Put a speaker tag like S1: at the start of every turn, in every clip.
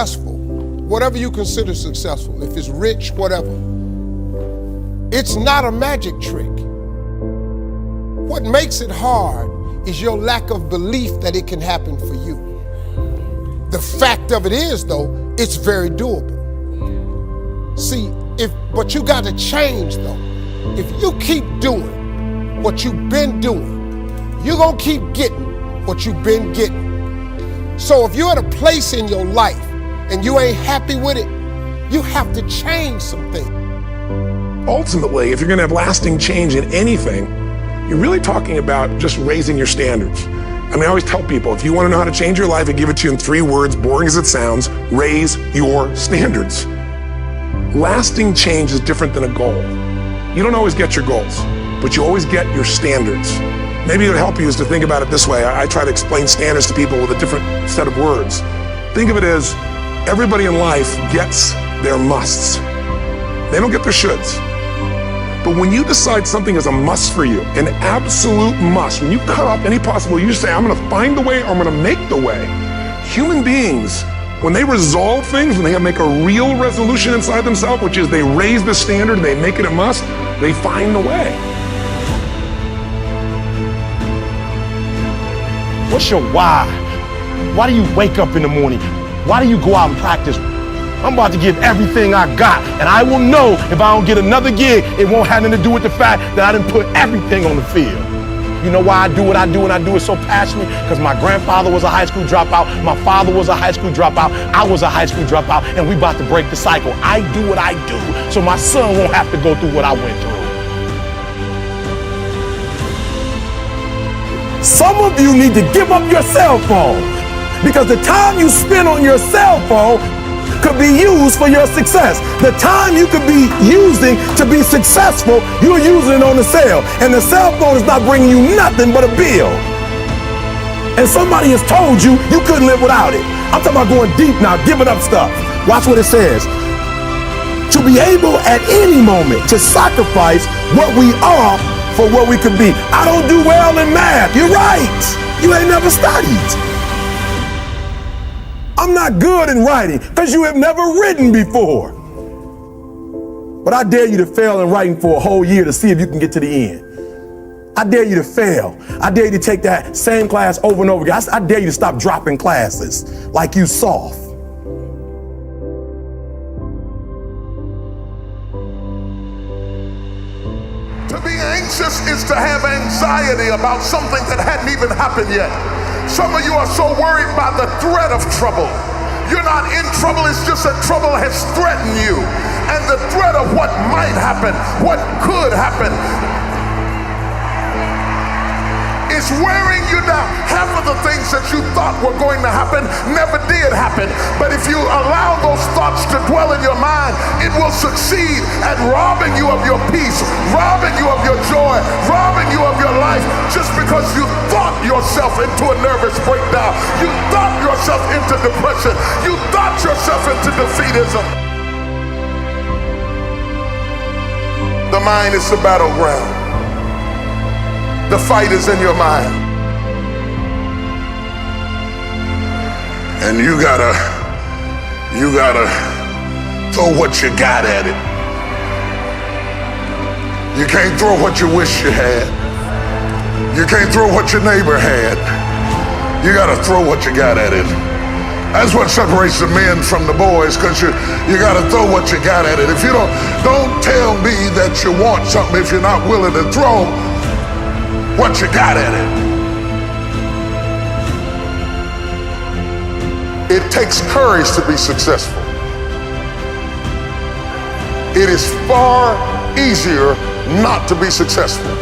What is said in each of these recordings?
S1: successful, whatever you consider successful, if it's rich, whatever, it's not a magic trick. What makes it hard is your lack of belief that it can happen for you. The fact of it is, though, it's very doable. See, but you got to change, though. If you keep doing what you've been doing, you're going to keep getting what you've been getting. So if you're at a place in your life and you ain't happy with it, you have to change something.
S2: Ultimately, if you're going to have lasting change in anything, you're really talking about just raising your standards. I mean, I always tell people, if you want to know how to change your life, I give it to you in 3 words, boring as it sounds: raise your standards. Lasting change is different than a goal. You don't always get your goals, but you always get your standards. Maybe it would help you is to think about it this way. I try to explain standards to people with a different set of words. Think of it as everybody in life gets their musts. They don't get their shoulds. But when you decide something is a must for you, an absolute must, when you cut off any possible, you say, I'm gonna find the way, or I'm gonna make the way. Human beings, when they resolve things, when they make a real resolution inside themselves, which is they raise the standard, they make it a must, they find the way.
S3: What's your why? Why do you wake up in the morning? Why do you go out and practice? I'm about to give everything I got, and I will know if I don't get another gig, it won't have anything to do with the fact that I didn't put everything on the field. You know why I do what I do, and I do it so passionately? Because my grandfather was a high school dropout, my father was a high school dropout, I was a high school dropout, and we about to break the cycle. I do what I do, so my son won't have to go through what I went through. Some of you need to give up your cell phone, because the time you spend on your cell phone could be used for your success. The time you could be using to be successful, you're using it on the cell. And the cell phone is not bringing you nothing but a bill. And somebody has told you you couldn't live without it. I'm talking about going deep now, giving up stuff. Watch what it says. To be able at any moment to sacrifice what we are for what we could be. I don't do well in math. You're right. You ain't never studied. I'm not good in writing because you have never written before. But I dare you to fail in writing for a whole year to see if you can get to the end. I dare you to fail. I dare you to take that same class over and over again. I dare you to stop dropping classes like you soft.
S4: To be anxious is to have anxiety about something that hadn't even happened yet. Some of you are so worried by the threat of trouble. You're not in trouble, it's just that trouble has threatened you. And the threat of what might happen, what could happen, is wearing you down. Half of the things that you thought were going to happen never did happen. But if you allow those thoughts to dwell in your mind, it will succeed at robbing you of your peace, robbing you of your joy, robbing you of your life, just because you thought yourself into a nervous breakdown. You thought yourself into depression. You thought yourself into defeatism. The mind is the battleground. The fight is in your mind. And you gotta throw what you got at it. You can't throw what you wish you had. You can't throw what your neighbor had. You gotta throw what you got at it. That's what separates the men from the boys, because you gotta throw what you got at it. If you don't tell me that you want something if you're not willing to throw what you got at it. It takes courage to be successful. It is far easier not to be successful.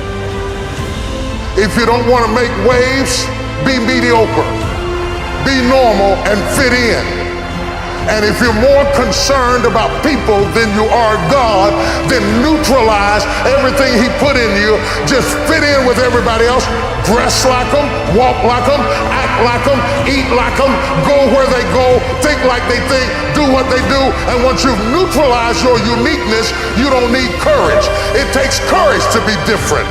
S4: If you don't want to make waves, be mediocre, be normal, and fit in. And if you're more concerned about people than you are God, then neutralize everything He put in you. Just fit in with everybody else. Dress like them, walk like them, act like them, eat like them, go where they go, think like they think, do what they do. And once you've neutralized your uniqueness, you don't need courage. It takes courage to be different.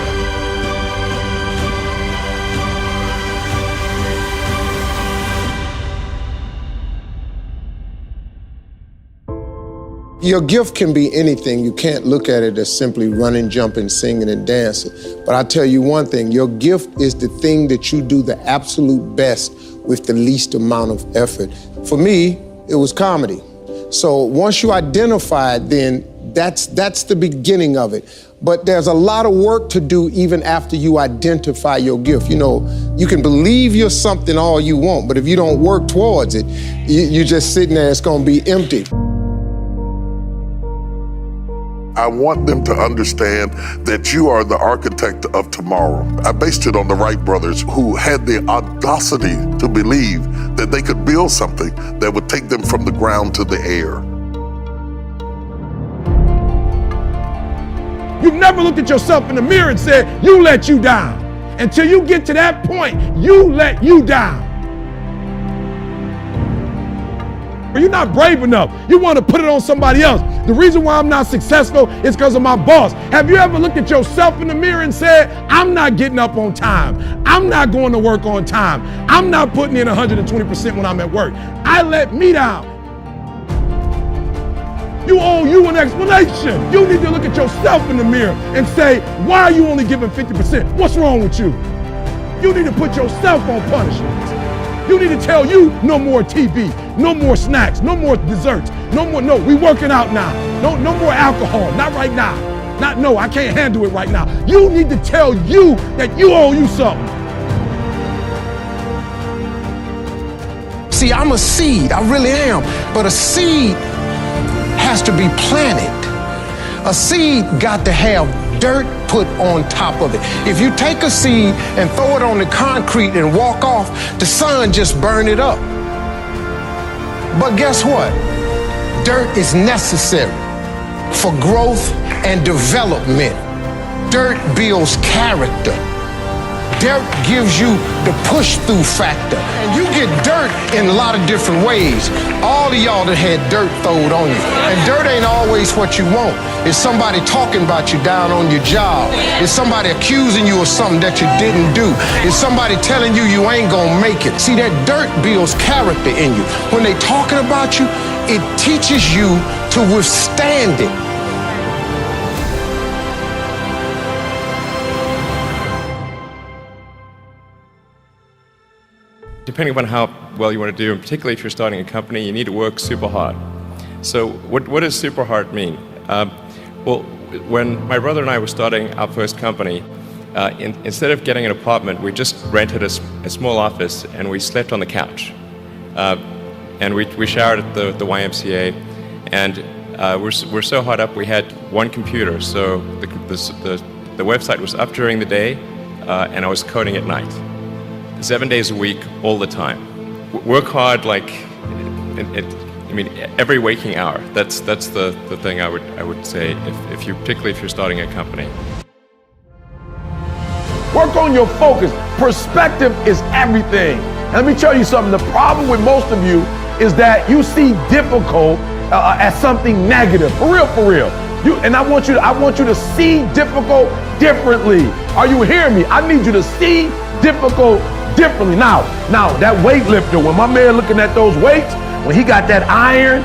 S1: Your gift can be anything. You can't look at it as simply running, jumping, singing, and dancing. But I'll tell you one thing, your gift is the thing that you do the absolute best with the least amount of effort. For me, it was comedy. So once you identify it, then that's the beginning of it. But there's a lot of work to do even after you identify your gift. You know, you can believe you're something all you want, but if you don't work towards it, you're just sitting there, it's gonna be empty.
S4: I want them to understand that you are the architect of tomorrow. I based it on the Wright brothers, who had the audacity to believe that they could build something that would take them from the ground to the air.
S3: You've never looked at yourself in the mirror and said, you let you down. Until you get to that point, you let you down. Or you're not brave enough. You want to put it on somebody else. The reason why I'm not successful is because of my boss. Have you ever looked at yourself in the mirror and said, I'm not getting up on time. I'm not going to work on time. I'm not putting in 120% when I'm at work. I let me down. You owe you an explanation. You need to look at yourself in the mirror and say, why are you only giving 50%? What's wrong with you? You need to put yourself on punishment. You need to tell you no more TV, no more snacks, no more desserts, no, we working out now. No more alcohol, not right now. No, I can't handle it right now. You need to tell you that you owe you something.
S1: See, I'm a seed, I really am, but a seed has to be planted. A seed got to have dirt put on top of it. If you take a seed and throw it on the concrete and walk off, the sun just burn it up. But guess what? Dirt is necessary for growth and development. Dirt builds character. Dirt gives you the push-through factor. And you get dirt in a lot of different ways. All of y'all that had dirt thrown on you. And dirt ain't always what you want. It's somebody talking about you down on your job. It's somebody accusing you of something that you didn't do. It's somebody telling you you ain't gonna make it. See, that dirt builds character in you. When they talking about you, it teaches you to withstand it.
S5: Depending upon how well you want to do, and particularly if you're starting a company, you need to work super hard. So what does super hard mean? Well, when my brother and I were starting our first company, instead of getting an apartment, we just rented a small office and we slept on the couch. And we showered at the YMCA, and we're so hard up we had one computer, so the website was up during the day, and I was coding at night. 7 days a week, all the time. Work hard, like, every waking hour. That's the thing I would say, particularly if you're starting a company.
S3: Work on your focus. Perspective is everything. And let me tell you something. The problem with most of you is that you see difficult as something negative. For real. I want you to see difficult differently. Are you hearing me? I need you to see difficult differently. Now that weightlifter, when my man looking at those weights, when he got that iron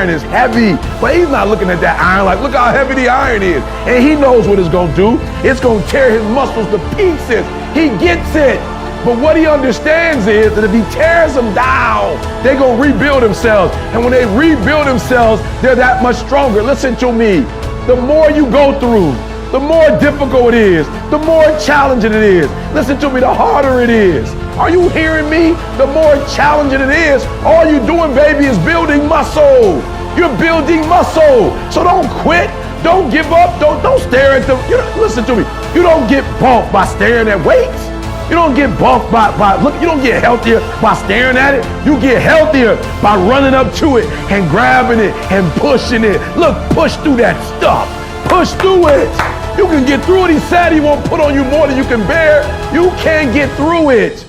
S3: is heavy, but he's not looking at that iron like, look how heavy the iron is. And he knows what it's gonna do. It's gonna tear his muscles to pieces. He gets it. But what he understands is that if he tears them down, they're gonna rebuild themselves. And when they rebuild themselves, they're that much stronger. Listen to me. The more you go through, the more difficult it is, the more challenging it is. Listen to me, the harder it is. Are you hearing me? The more challenging it is, all you're doing, baby, is building muscle. You're building muscle. So don't quit. Don't give up. Don't stare at them. Listen to me. You don't get bumped by staring at weights. You don't get bumped by look. You don't get healthier by staring at it. You get healthier by running up to it and grabbing it and pushing it. Look, push through that stuff. Push through it. You can get through it. He said he won't put on you more than you can bear. You can't get through it.